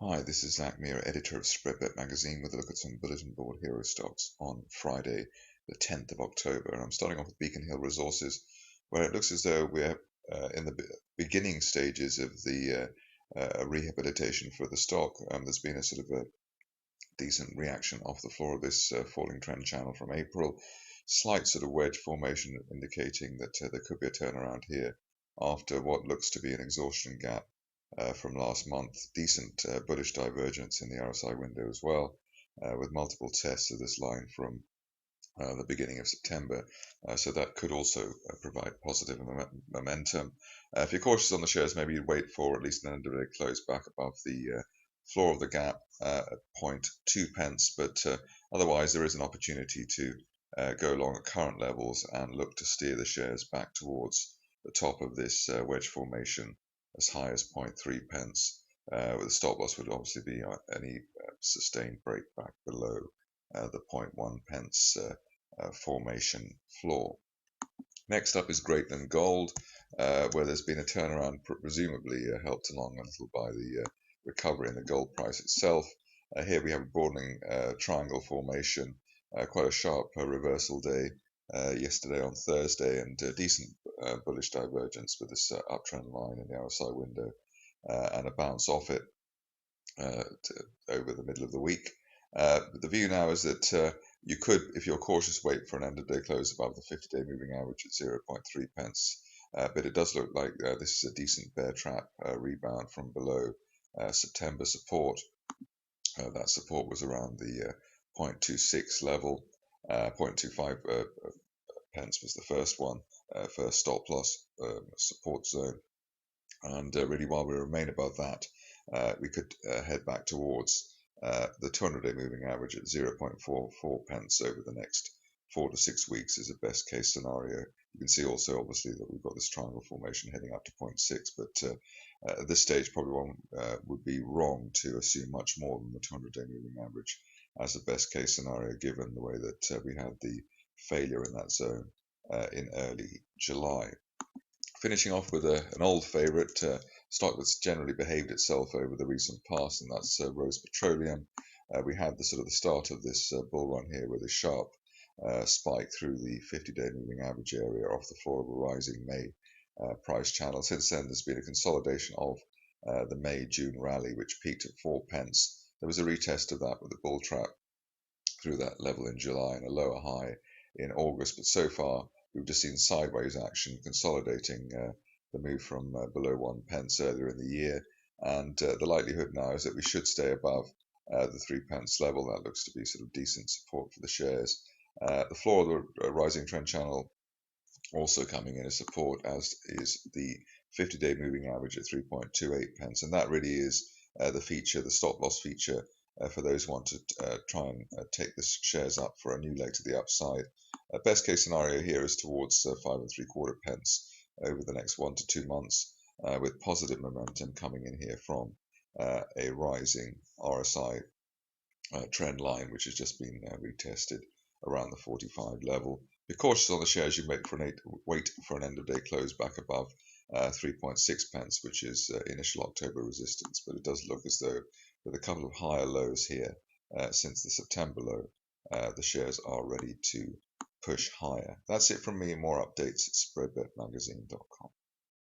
Hi, this is Zak Mir, editor of Spreadbet Magazine, with a look at some bulletin board hero stocks on Friday, the 10th of October. And I'm starting off with Beacon Hill Resources, where it looks as though we're in the beginning stages of the rehabilitation for the stock. There's been a sort of a decent reaction off the floor of this falling trend channel from April. Slight sort of wedge formation indicating that there could be a turnaround here after what looks to be an exhaustion gap from last month. Decent bullish divergence in the RSI window as well, with multiple tests of this line from the beginning of September. So that could also provide positive momentum. If you're cautious on the shares, maybe you'd wait for at least an end of day close back above the floor of the gap at 0.2 pence. But otherwise, there is an opportunity to go along at current levels and look to steer the shares back towards the top of this wedge formation as high as 0.3 pence. With the stop loss would obviously be any sustained break back below the zero point 0.1 pence formation floor. Next up is Greatland Gold, where there's been a turnaround, presumably helped along a little by the recovery in the gold price itself. Here we have a broadening triangle formation, quite a sharp reversal day yesterday on Thursday, and decent bullish divergence with this uptrend line in the RSI window and a bounce off it over the middle of the week. The view now is that you could, if you're cautious, wait for an end of day close above the 50-day moving average at 0.3 pence. But it does look like this is a decent bear trap rebound from below September support. That support was around the 0.26 level. 0.25 pence was the first one, first stop loss support zone. And really, while we remain above that, we could head back towards the 200-day moving average at 0.44 pence over the next 4 to 6 weeks is a best case scenario. You can see also, obviously, that we've got this triangle formation heading up to 0.6, but at this stage, probably one would be wrong to assume much more than the 200-day moving average as a best case scenario, given the way that we had the failure in that zone in early July. Finishing off with an old favourite, stock that's generally behaved itself over the recent past, and that's Rose Petroleum. We had the sort of the start of this bull run here with a sharp spike through the 50-day moving average area off the floor of a rising May price channel. Since then, there's been a consolidation of the May-June rally, which peaked at 4 pence. There was a retest of that with the bull trap through that level in July and a lower high in August, but so far we've just seen sideways action consolidating the move from below 1 pence earlier in the year, and the likelihood now is that we should stay above the 3 pence level. That looks to be sort of decent support for the shares. The floor of the rising trend channel also coming in as support, as is the 50-day moving average at 3.28 pence, and that really is the feature, the stop loss feature, for those who want to try and take the shares up for a new leg to the upside. Best case scenario here is towards 5.75 pence over the next 1 to 2 months, with positive momentum coming in here from a rising RSI trend line, which has just been retested around the 45 level. Be cautious on the shares you make wait for an end of day close back above 3.6 pence, which is initial October resistance. But it does look as though, with a couple of higher lows here since the September low, the shares are ready to push higher. That's it from me. More updates at spreadbetmagazine.com.